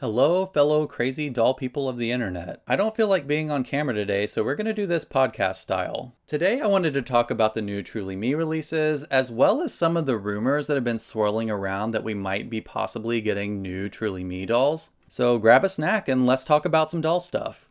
Hello, fellow crazy doll people of the internet. I don't feel like being on camera today, so we're going to do this podcast style. Today, I wanted to talk about the new Truly Me releases, as well as some of the rumors that have been swirling around that we might be possibly getting new Truly Me dolls. So grab a snack and let's talk about some doll stuff.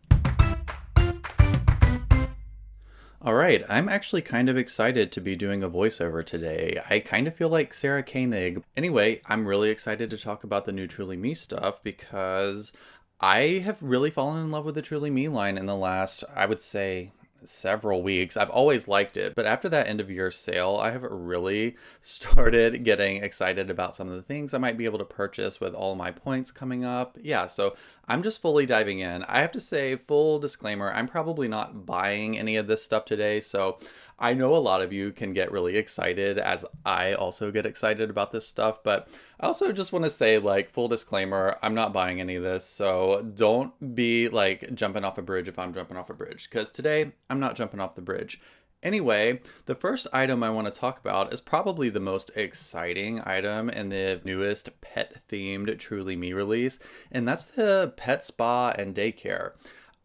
All right, I'm actually kind of excited to be doing a voiceover today. I kind of feel like Sarah Koenig. Anyway, I'm really excited to talk about the new Truly Me stuff because I have really fallen in love with the Truly Me line in the last, I would say, several weeks. I've always liked it, but after that end of year sale, I have really started getting excited about some of the things I might be able to purchase with all my points coming up. Yeah, so I'm just fully diving in. I have to say, full disclaimer, I'm probably not buying any of this stuff today, so I know a lot of you can get really excited as I also get excited about this stuff, but I also just want to say, like, full disclaimer, I'm not buying any of this, so don't be like jumping off a bridge if I'm jumping off a bridge, because today I'm not jumping off the bridge. Anyway, the first item I want to talk about is probably the most exciting item in the newest pet themed Truly Me release, and that's the pet spa and daycare.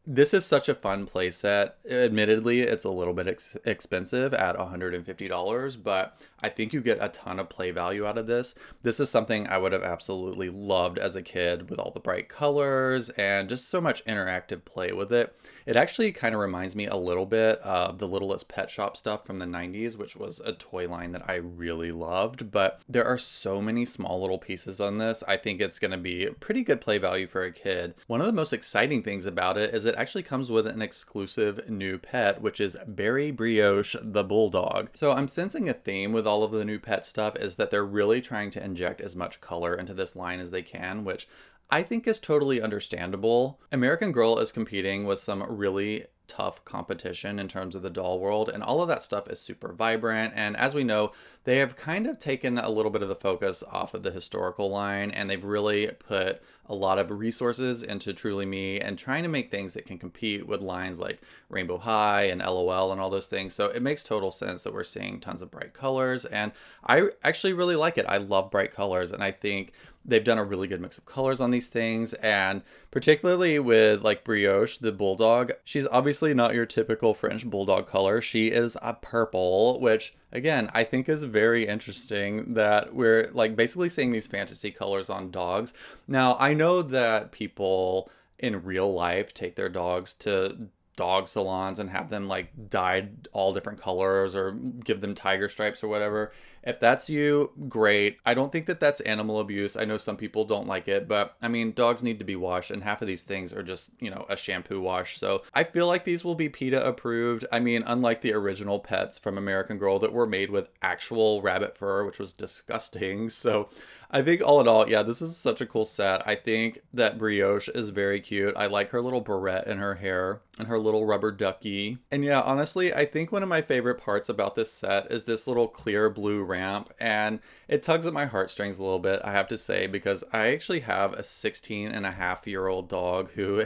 This is such a fun playset. Admittedly, it's a little bit expensive at $150, but I think you get a ton of play value out of this. This is something I would have absolutely loved as a kid with all the bright colors and just so much interactive play with it. It actually kind of reminds me a little bit of the Littlest Pet Shop stuff from the 90s, which was a toy line that I really loved, but there are so many small little pieces on this. I think it's going to be pretty good play value for a kid. One of the most exciting things about it is it actually comes with an exclusive new pet, which is Berry Brioche the Bulldog. So I'm sensing a theme with all of the new pet stuff is that they're really trying to inject as much color into this line as they can, which I think is totally understandable. American Girl is competing with some really tough competition in terms of the doll world, and all of that stuff is super vibrant. And as we know, they have kind of taken a little bit of the focus off of the historical line, and they've really put a lot of resources into Truly Me and trying to make things that can compete with lines like Rainbow High and LOL and all those things. So it makes total sense that we're seeing tons of bright colors, and I actually really like it. I love bright colors, and I think they've done a really good mix of colors on these things, and particularly with like Brioche, the bulldog, she's obviously not your typical French bulldog color. She is a purple, which again, I think is very interesting that we're like basically seeing these fantasy colors on dogs. Now, I know that people in real life take their dogs to dog salons and have them like dyed all different colors or give them tiger stripes or whatever. If that's you, great. I don't think that that's animal abuse. I know some people don't like it, but I mean, dogs need to be washed, and half of these things are just, a shampoo wash. So I feel like these will be PETA approved. I mean, unlike the original pets from American Girl that were made with actual rabbit fur, which was disgusting. So I think all in all, yeah, this is such a cool set. I think that Brioche is very cute. I like her little barrette in her hair and her little rubber ducky. And yeah, honestly, I think one of my favorite parts about this set is this little clear blue ramp, and it tugs at my heartstrings a little bit, I have to say, because I actually have a 16-and-a-half-year-old dog who,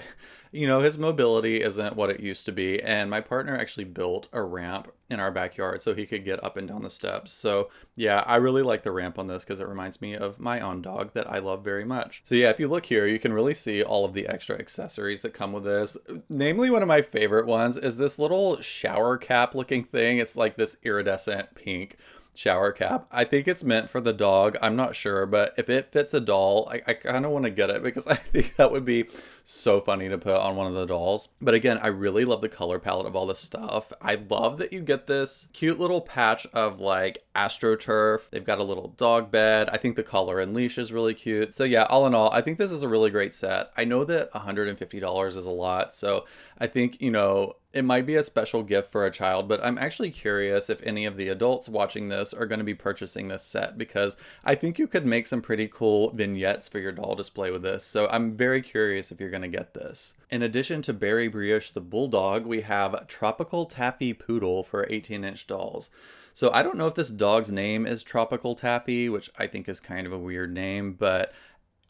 his mobility isn't what it used to be, and my partner actually built a ramp in our backyard so he could get up and down the steps. So yeah, I really like the ramp on this because it reminds me of my own dog that I love very much. So yeah, if you look here, you can really see all of the extra accessories that come with this. Namely, one of my favorite ones is this little shower cap looking thing. It's like this iridescent pink shower cap. I think it's meant for the dog. I'm not sure, but if it fits a doll, I kind of want to get it because I think that would be so funny to put on one of the dolls. But again, I really love the color palette of all this stuff. I love that you get this cute little patch of like AstroTurf. They've got a little dog bed. I think the collar and leash is really cute. So yeah, all in all, I think this is a really great set. I know that $150 is a lot, so I think, it might be a special gift for a child, but I'm actually curious if any of the adults watching this are going to be purchasing this set, because I think you could make some pretty cool vignettes for your doll display with this. So I'm very curious if you're going to get this. In addition to Berry Brioche the Bulldog, we have Tropical Taffy Poodle for 18-inch dolls. So I don't know if this dog's name is Tropical Taffy, which I think is kind of a weird name, but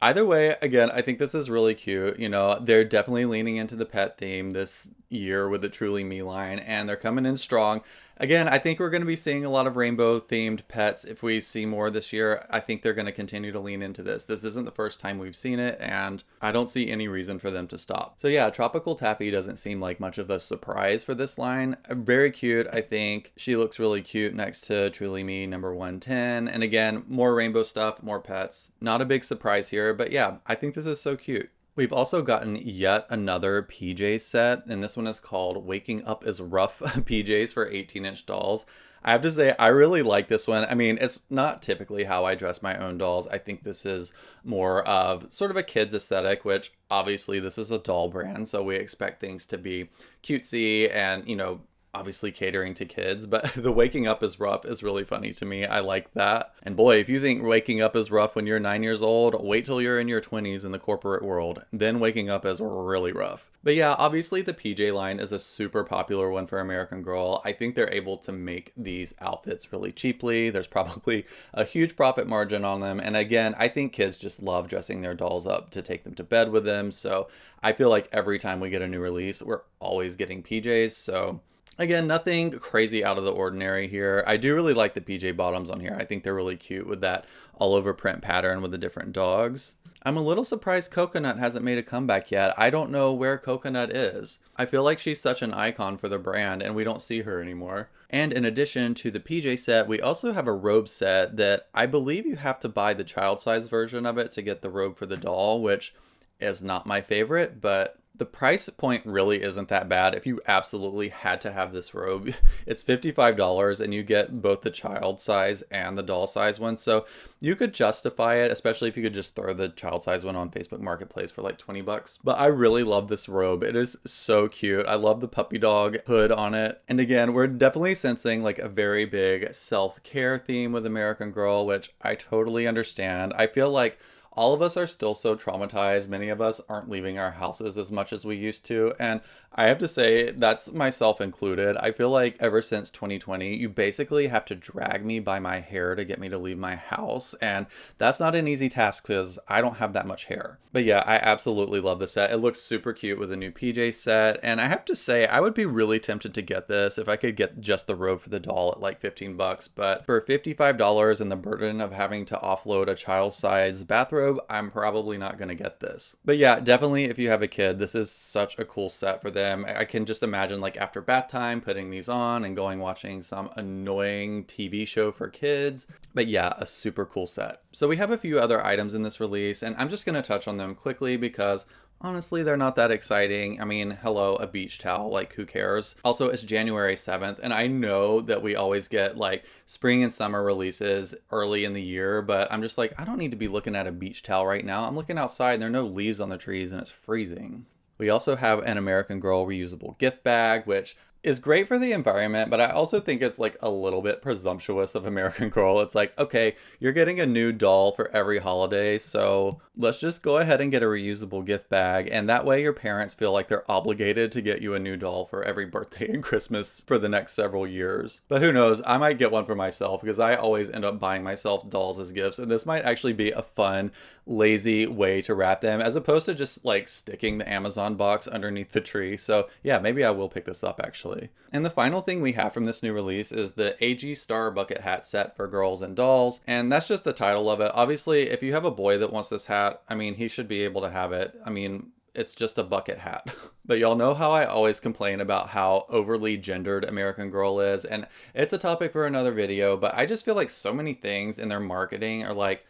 either way, again, I think this is really cute. They're definitely leaning into the pet theme. This, year with the Truly Me line, and they're coming in strong. Again, I think we're going to be seeing a lot of rainbow themed pets if we see more this year. I think they're going to continue to lean into this. This isn't the first time we've seen it, and I don't see any reason for them to stop. So yeah, Tropical Taffy doesn't seem like much of a surprise for this line. Very cute, I think. She looks really cute next to Truly Me number 110. And again, more rainbow stuff, more pets. Not a big surprise here, but yeah, I think this is so cute. We've also gotten yet another PJ set, and this one is called Waking Up is Rough PJs for 18-inch dolls. I have to say, I really like this one. I mean, it's not typically how I dress my own dolls. I think this is more of sort of a kid's aesthetic, which obviously this is a doll brand, so we expect things to be cutesy and, you know, obviously catering to kids, but the waking up is rough is really funny to me. I like that. And boy, if you think waking up is rough when you're 9 years old, wait till you're in your 20s in the corporate world. Then waking up is really rough. But yeah, obviously the PJ line is a super popular one for American Girl. I think they're able to make these outfits really cheaply. There's probably a huge profit margin on them. And again, I think kids just love dressing their dolls up to take them to bed with them. So I feel like every time we get a new release, we're always getting PJs. So again, nothing crazy out of the ordinary here. I do really like the PJ bottoms on here. I think they're really cute with that all over print pattern with the different dogs. I'm a little surprised Coconut hasn't made a comeback yet. I don't know where Coconut is. I feel like she's such an icon for the brand and we don't see her anymore. And in addition to the PJ set, we also have a robe set that I believe you have to buy the child size version of it to get the robe for the doll, which is not my favorite, but the price point really isn't that bad. If you absolutely had to have this robe, it's $55 and you get both the child size and the doll size one. So you could justify it, especially if you could just throw the child size one on Facebook Marketplace for like 20 bucks. But I really love this robe. It is so cute. I love the puppy dog hood on it. And again, we're definitely sensing like a very big self-care theme with American Girl, which I totally understand. I feel like all of us are still so traumatized. Many of us aren't leaving our houses as much as we used to. And I have to say, that's myself included. I feel like ever since 2020, you basically have to drag me by my hair to get me to leave my house. And that's not an easy task because I don't have that much hair. But yeah, I absolutely love the set. It looks super cute with a new PJ set. And I have to say, I would be really tempted to get this if I could get just the robe for the doll at like 15 bucks. But for $55 and the burden of having to offload a child size bathrobe, I'm probably not going to get this. But yeah, definitely if you have a kid, this is such a cool set for them. I can just imagine like after bath time putting these on and going watching some annoying TV show for kids. But yeah, a super cool set. So we have a few other items in this release and I'm just going to touch on them quickly because honestly, they're not that exciting. I mean, hello, a beach towel, like who cares? Also, it's January 7th, and I know that we always get like spring and summer releases early in the year, but I'm just like, I don't need to be looking at a beach towel right now. I'm looking outside and there are no leaves on the trees and it's freezing. We also have an American Girl reusable gift bag, which is great for the environment, but I also think it's like a little bit presumptuous of American Girl. It's like, okay, you're getting a new doll for every holiday, so let's just go ahead and get a reusable gift bag, and that way your parents feel like they're obligated to get you a new doll for every birthday and Christmas for the next several years. But who knows, I might get one for myself because I always end up buying myself dolls as gifts, and this might actually be a fun, lazy way to wrap them as opposed to just like sticking the Amazon box underneath the tree. So yeah, maybe I will pick this up actually. And the final thing we have from this new release is the AG Star bucket hat set for girls and dolls. And that's just the title of it. Obviously, if you have a boy that wants this hat, I mean, he should be able to have it. I mean, it's just a bucket hat. But y'all know how I always complain about how overly gendered American Girl is. And it's a topic for another video, but I just feel like so many things in their marketing are like,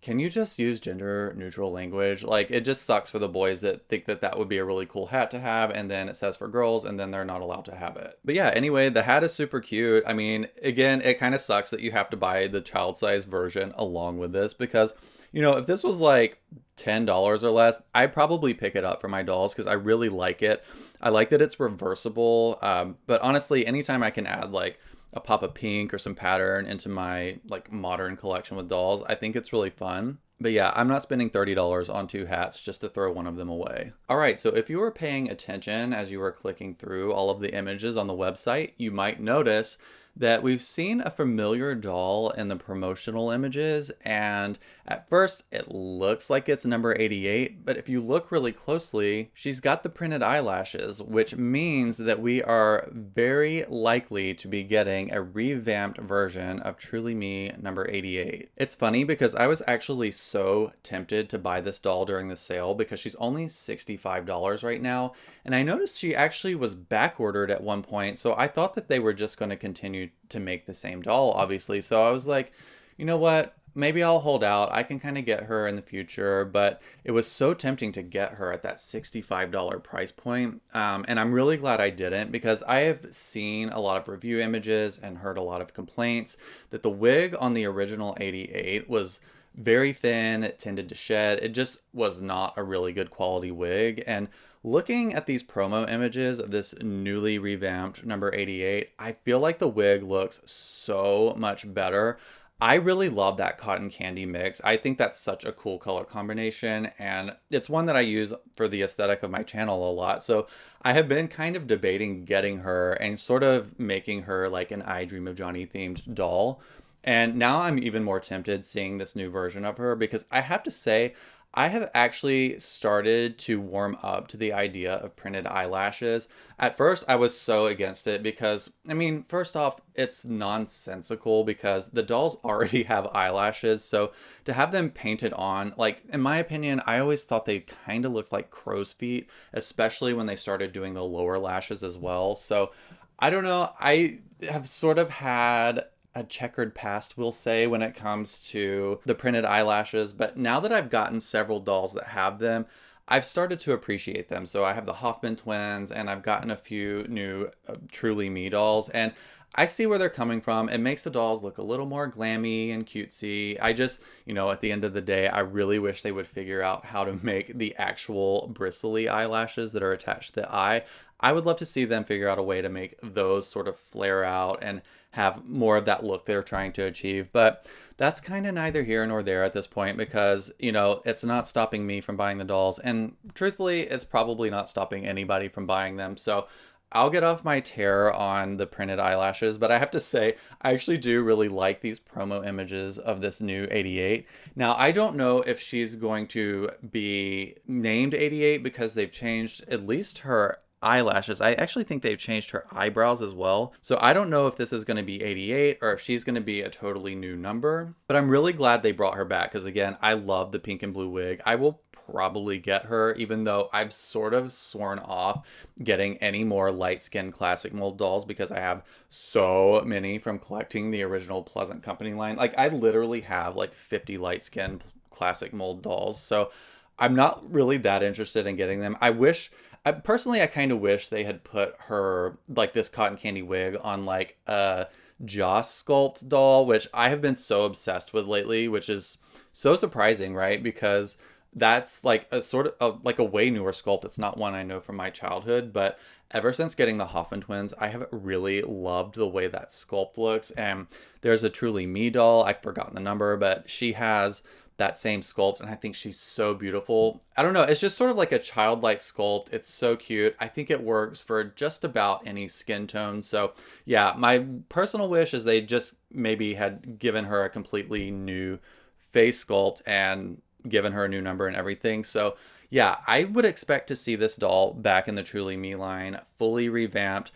can you just use gender neutral language? Like, it just sucks for the boys that think that that would be a really cool hat to have, and then it says for girls, and then they're not allowed to have it. But yeah, anyway, the hat is super cute. I mean, again, it kind of sucks that you have to buy the child size version along with this because, you know, if this was like $10 or less, I'd probably pick it up for my dolls because I really like it. I like that it's reversible, but honestly, anytime I can add like a pop of pink or some pattern into my like modern collection with dolls, I think it's really fun. But yeah, I'm not spending $30 on two hats just to throw one of them away. All right, so if you were paying attention as you were clicking through all of the images on the website, you might notice that we've seen a familiar doll in the promotional images, and at first it looks like it's number 88, but if you look really closely, she's got the printed eyelashes, which means that we are very likely to be getting a revamped version of Truly Me number 88. It's funny because I was actually so tempted to buy this doll during the sale because she's only $65 right now, and I noticed she actually was back ordered at one point, so I thought that they were just going to continue to make the same doll, obviously. So I was like, you know what? Maybe I'll hold out. I can kind of get her in the future, but it was so tempting to get her at that $65 price point. And I'm really glad I didn't because I have seen a lot of review images and heard a lot of complaints that the wig on the original 88 was very thin, it tended to shed. It just was not a really good quality wig. And looking at these promo images of this newly revamped number 88, I feel like the wig looks so much better. I really love that cotton candy mix. I think that's such a cool color combination, and it's one that I use for the aesthetic of my channel a lot. So I have been kind of debating getting her and sort of making her like an I Dream of Johnny themed doll. And now I'm even more tempted seeing this new version of her because I have to say, I have actually started to warm up to the idea of printed eyelashes. At first, I was so against it because, I mean, first off, it's nonsensical because the dolls already have eyelashes. So to have them painted on, like, in my opinion, I always thought they kind of looked like crow's feet, especially when they started doing the lower lashes as well. So I don't know. I have sort of had a checkered past, we'll say, when it comes to the printed eyelashes. But now that I've gotten several dolls that have them, I've started to appreciate them. So I have the Hoffman twins and I've gotten a few new Truly Me dolls. And I see where they're coming from. It makes the dolls look a little more glammy and cutesy. I just, at the end of the day, I really wish they would figure out how to make the actual bristly eyelashes that are attached to the eye. I would love to see them figure out a way to make those sort of flare out and have more of that look they're trying to achieve. But that's kind of neither here nor there at this point because, it's not stopping me from buying the dolls. And truthfully, it's probably not stopping anybody from buying them. So I'll get off my tear on the printed eyelashes, but I have to say, I actually do really like these promo images of this new 88. Now, I don't know if she's going to be named 88 because they've changed at least her eyelashes. I actually think they've changed her eyebrows as well. So I don't know if this is going to be 88 or if she's going to be a totally new number, but I'm really glad they brought her back because again, I love the pink and blue wig. I will probably get her, even though I've sort of sworn off getting any more light skinned classic mold dolls because I have so many from collecting the original Pleasant Company line. Like I literally have like 50 light skinned classic mold dolls. So I'm not really that interested in getting them. Personally, I kind of wish they had put her, like this cotton candy wig on like a Joss sculpt doll, which I have been so obsessed with lately, which is so surprising, right? Because that's like a sort of like a way newer sculpt. It's not one I know from my childhood, but ever since getting the Hoffman twins, I have really loved the way that sculpt looks. And there's a Truly Me doll. I've forgotten the number, but she has that same sculpt and I think she's so beautiful. I don't know, it's just sort of like a childlike sculpt. It's so cute. I think it works for just about any skin tone. So yeah, my personal wish is they just maybe had given her a completely new face sculpt and given her a new number and everything. So yeah, I would expect to see this doll back in the Truly Me line, fully revamped.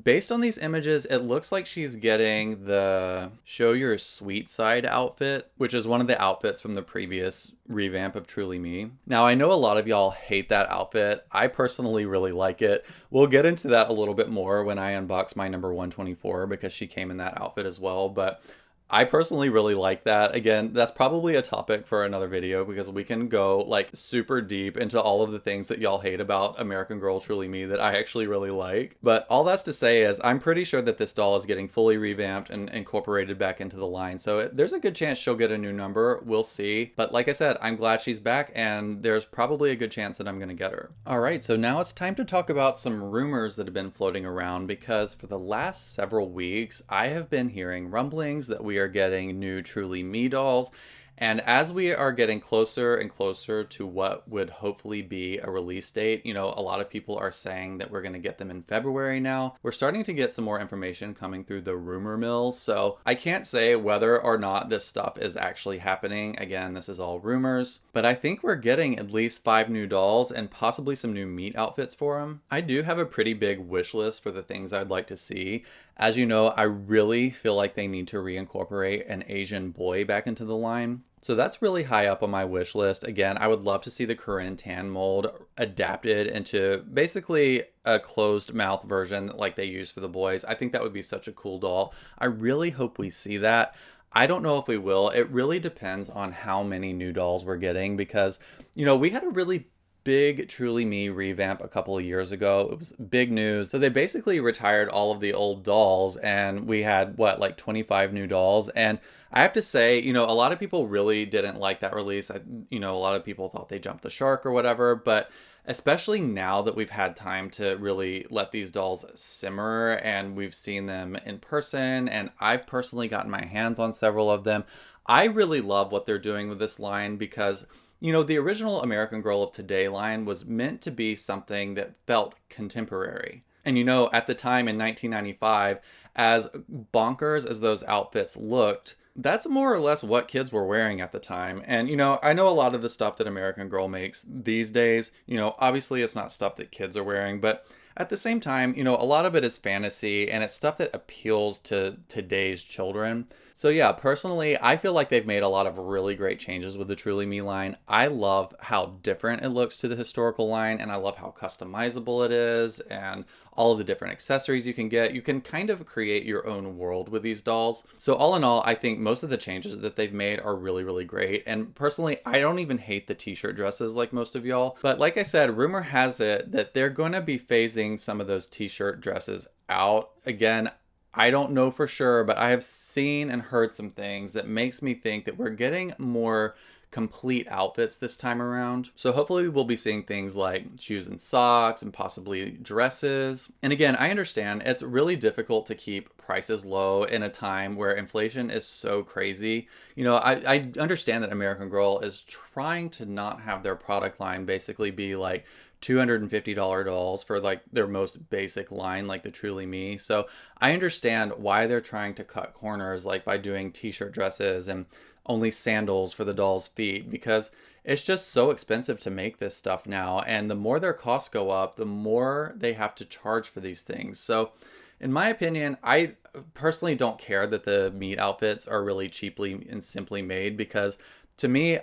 Based on these images, it looks like she's getting the Show Your Sweet Side outfit, which is one of the outfits from the previous revamp of Truly Me. Now, I know a lot of y'all hate that outfit. I personally really like it. We'll get into that a little bit more when I unbox my number 124 because she came in that outfit as well, but I personally really like that. Again, that's probably a topic for another video because we can go like super deep into all of the things that y'all hate about American Girl Truly Me that I actually really like. But all that's to say is I'm pretty sure that this doll is getting fully revamped and incorporated back into the line. So there's a good chance she'll get a new number. We'll see. But like I said, I'm glad she's back and there's probably a good chance that I'm going to get her. All right, so now it's time to talk about some rumors that have been floating around because for the last several weeks, I have been hearing rumblings that we are getting new Truly Me dolls. And as we are getting closer and closer to what would hopefully be a release date, a lot of people are saying that we're going to get them in February now. We're starting to get some more information coming through the rumor mill. So I can't say whether or not this stuff is actually happening. Again, this is all rumors, but I think we're getting at least 5 new dolls and possibly some new meat outfits for them. I do have a pretty big wish list for the things I'd like to see. As you know, I really feel like they need to reincorporate an Asian boy back into the line. So that's really high up on my wish list. Again, I would love to see the Corinne Tan mold adapted into basically a closed mouth version like they use for the boys. I think that would be such a cool doll. I really hope we see that. I don't know if we will. It really depends on how many new dolls we're getting because, we had a really big Truly Me revamp a couple of years ago. It was big news. So they basically retired all of the old dolls and we had like 25 new dolls. And I have to say, a lot of people really didn't like that release. A lot of people thought they jumped the shark or whatever, but especially now that we've had time to really let these dolls simmer and we've seen them in person and I've personally gotten my hands on several of them. I really love what they're doing with this line because the original American Girl of Today line was meant to be something that felt contemporary. And at the time in 1995, as bonkers as those outfits looked, that's more or less what kids were wearing at the time. And, I know a lot of the stuff that American Girl makes these days, obviously it's not stuff that kids are wearing, but at the same time, a lot of it is fantasy and it's stuff that appeals to today's children. So yeah, personally, I feel like they've made a lot of really great changes with the Truly Me line. I love how different it looks to the historical line and I love how customizable it is and all of the different accessories you can get. You can kind of create your own world with these dolls. So all in all, I think most of the changes that they've made are really, really great. And personally, I don't even hate the t-shirt dresses like most of y'all. But like I said, rumor has it that they're going to be phasing some of those t-shirt dresses out. Again, I don't know for sure, but I have seen and heard some things that makes me think that we're getting more complete outfits this time around. So hopefully we'll be seeing things like shoes and socks and possibly dresses. And again, I understand it's really difficult to keep prices low in a time where inflation is so crazy. I understand that American Girl is trying to not have their product line basically be like $250 dolls for like their most basic line, like the Truly Me. So I understand why they're trying to cut corners, like by doing t-shirt dresses and only sandals for the doll's feet, because it's just so expensive to make this stuff now. And the more their costs go up, the more they have to charge for these things. So in my opinion, I personally don't care that the meat outfits are really cheaply and simply made because to me,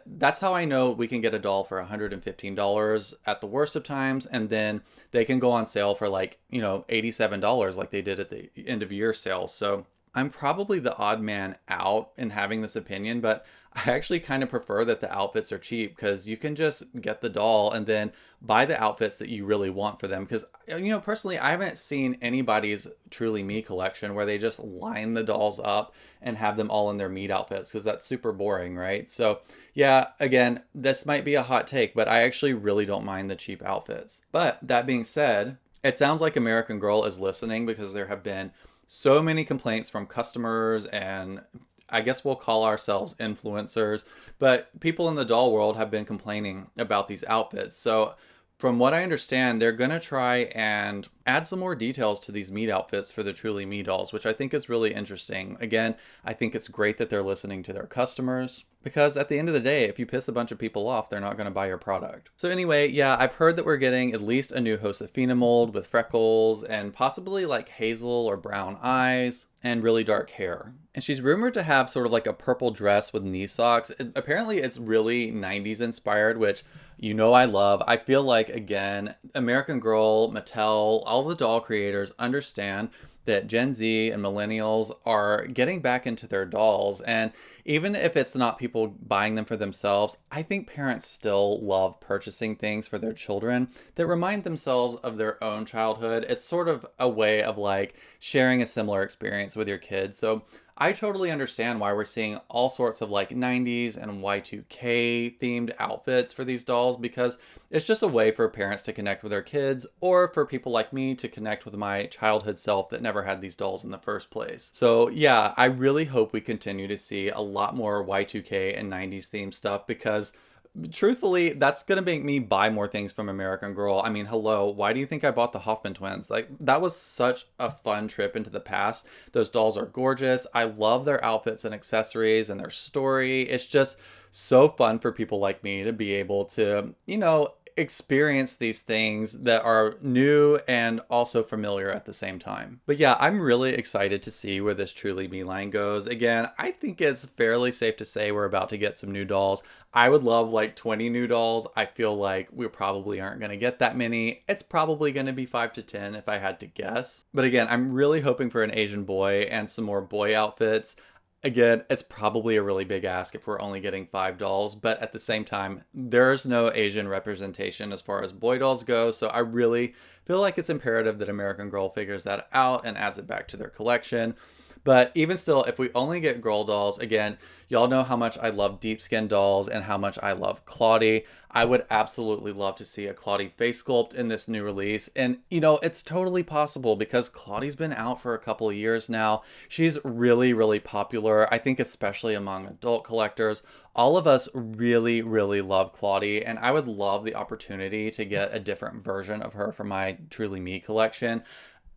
that's how I know we can get a doll for $115 at the worst of times, and then they can go on sale for like, $87 like they did at the end of year sale. So I'm probably the odd man out in having this opinion, but I actually kind of prefer that the outfits are cheap because you can just get the doll and then buy the outfits that you really want for them. Because, personally, I haven't seen anybody's Truly Me collection where they just line the dolls up and have them all in their meat outfits because that's super boring, right? So, yeah, again, this might be a hot take, but I actually really don't mind the cheap outfits. But that being said, it sounds like American Girl is listening because there have been so many complaints from customers and I guess we'll call ourselves influencers, but people in the doll world have been complaining about these outfits. So from what I understand, they're going to try and add some more details to these meat outfits for the Truly Me dolls, which I think is really interesting. Again, I think it's great that they're listening to their customers because at the end of the day, if you piss a bunch of people off, they're not going to buy your product. So anyway, yeah, I've heard that we're getting at least a new Josefina mold with freckles and possibly like hazel or brown eyes and really dark hair. And she's rumored to have sort of like a purple dress with knee socks. Apparently it's really 90s inspired, which I love. I feel like, again, American Girl, Mattel, all the doll creators understand that Gen Z and millennials are getting back into their dolls. And even if it's not people buying them for themselves, I think parents still love purchasing things for their children that remind themselves of their own childhood. It's sort of a way of like sharing a similar experience experience with your kids. So I totally understand why we're seeing all sorts of like 90s and Y2K themed outfits for these dolls, because it's just a way for parents to connect with their kids, or for people like me to connect with my childhood self that never had these dolls in the first place. So yeah, I really hope we continue to see a lot more Y2K and 90s themed stuff, because truthfully, that's gonna make me buy more things from American Girl. I mean, hello, why do you think I bought the Hoffman twins? Like, that was such a fun trip into the past. Those dolls are gorgeous. I love their outfits and accessories and their story. It's just so fun for people like me to be able to, experience these things that are new and also familiar at the same time. But yeah, I'm really excited to see where this Truly Me line goes. Again, I think it's fairly safe to say we're about to get some new dolls. I would love like 20 new dolls. I feel like we probably aren't going to get that many. It's probably going to be 5 to 10 if I had to guess. But again, I'm really hoping for an Asian boy and some more boy outfits. Again, it's probably a really big ask if we're only getting 5 dolls, but at the same time, there's no Asian representation as far as boy dolls go, so I really feel like it's imperative that American Girl figures that out and adds it back to their collection. But even still, if we only get girl dolls, again, y'all know how much I love deep skin dolls and how much I love Claudie. I would absolutely love to see a Claudie face sculpt in this new release. And, it's totally possible because Claudie's been out for a couple of years now. She's really, really popular. I think especially among adult collectors. All of us really, really love Claudie, and I would love the opportunity to get a different version of her for my Truly Me collection.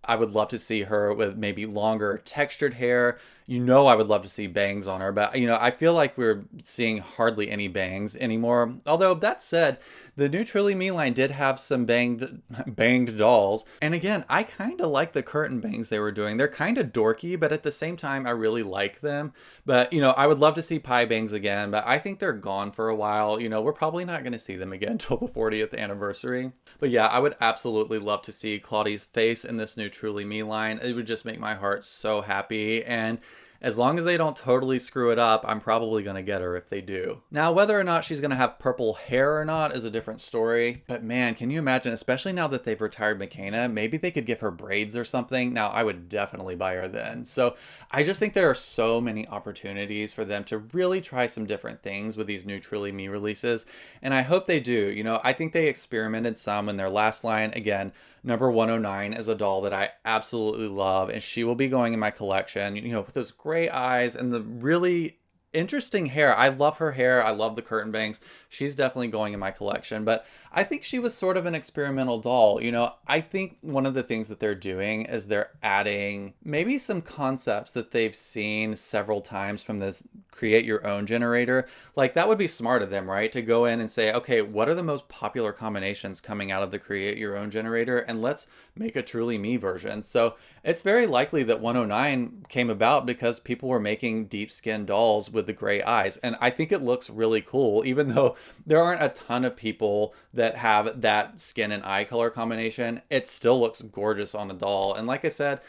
I would love to see her with maybe longer textured hair. I would love to see bangs on her, but I feel like we're seeing hardly any bangs anymore. Although that said, the new Truly Me line did have some banged dolls. And again, I kind of like the curtain bangs they were doing. They're kind of dorky, but at the same time, I really like them. But, I would love to see pie bangs again, but I think they're gone for a while. We're probably not going to see them again until the 40th anniversary. But yeah, I would absolutely love to see Claudie's face in this new Truly Me line. It would just make my heart so happy. And as long as they don't totally screw it up, I'm probably going to get her if they do. Now, whether or not she's going to have purple hair or not is a different story. But man, can you imagine, especially now that they've retired McKenna, maybe they could give her braids or something. Now, I would definitely buy her then. So I just think there are so many opportunities for them to really try some different things with these new Truly Me releases. And I hope they do. I think they experimented some in their last line. Again, number 109 is a doll that I absolutely love, and she will be going in my collection, with those gray eyes and the really interesting hair. I love her hair. I love the curtain bangs. She's definitely going in my collection, but I think she was sort of an experimental doll. I think one of the things that they're doing is they're adding maybe some concepts that they've seen several times from this create your own generator. Like, that would be smart of them, right? To go in and say, okay, what are the most popular combinations coming out of the create your own generator? And let's make a Truly Me version. So it's very likely that 109 came about because people were making deep skin dolls with the gray eyes. And I think it looks really cool, even though there aren't a ton of people that have that skin and eye color combination. It still looks gorgeous on a doll. And like I said,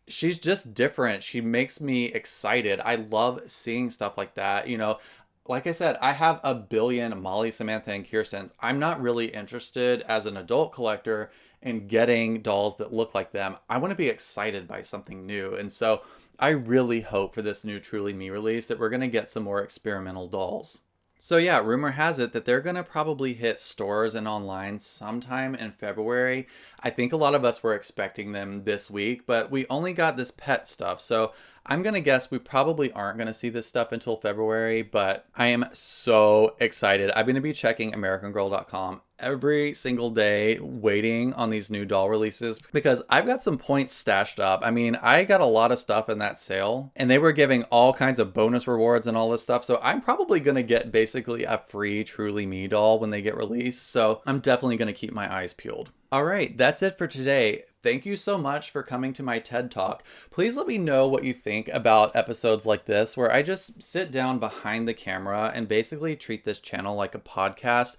she's just different. She makes me excited. I love seeing stuff like that. Like I said, I have a billion Molly, Samantha, and Kirstens. I'm not really interested as an adult collector in getting dolls that look like them. I want to be excited by something new. And so I really hope for this new Truly Me release that we're going to get some more experimental dolls. So yeah, rumor has it that they're going to probably hit stores and online sometime in February. I think a lot of us were expecting them this week, but we only got this pet stuff. So I'm going to guess we probably aren't going to see this stuff until February, but I am so excited. I'm going to be checking AmericanGirl.com every single day waiting on these new doll releases because I've got some points stashed up. I mean, I got a lot of stuff in that sale and they were giving all kinds of bonus rewards and all this stuff. So I'm probably going to get basically a free Truly Me doll when they get released. So I'm definitely going to keep my eyes peeled. All right, that's it for today. Thank you so much for coming to my TED Talk. Please let me know what you think about episodes like this, where I just sit down behind the camera and basically treat this channel like a podcast.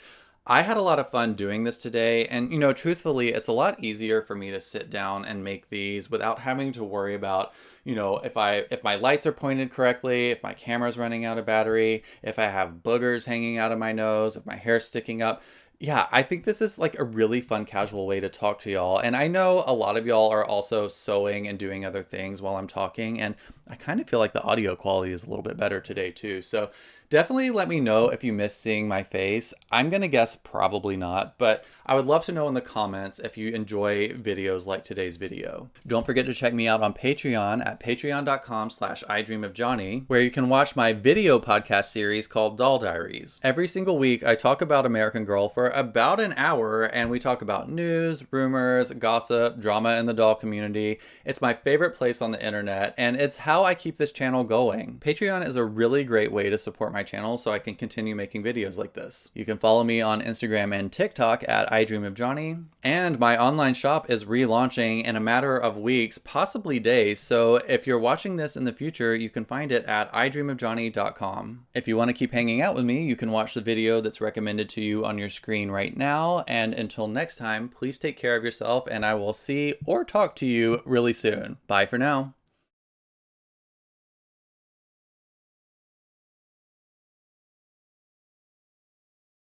I had a lot of fun doing this today, and truthfully, it's a lot easier for me to sit down and make these without having to worry about, if my lights are pointed correctly, if my camera's running out of battery, if I have boogers hanging out of my nose, if my hair's sticking up. Yeah, I think this is like a really fun, casual way to talk to y'all. And I know a lot of y'all are also sewing and doing other things while I'm talking. And I kind of feel like the audio quality is a little bit better today, too. So definitely let me know if you miss seeing my face. I'm going to guess probably not, but I would love to know in the comments if you enjoy videos like today's video. Don't forget to check me out on Patreon at patreon.com/idreamofjohnny, where you can watch my video podcast series called Doll Diaries. Every single week, I talk about American Girl for about an hour, and we talk about news, rumors, gossip, drama in the doll community. It's my favorite place on the internet, and it's how I keep this channel going. Patreon is a really great way to support my channel so I can continue making videos like this. You can follow me on Instagram and TikTok at idreamofjohnny, and my online shop is relaunching in a matter of weeks, possibly days, so if you're watching this in the future, you can find it at idreamofjohnny.com. If you want to keep hanging out with me, you can watch the video that's recommended to you on your screen right now, and until next time, please take care of yourself, and I will see or talk to you really soon. Bye for now.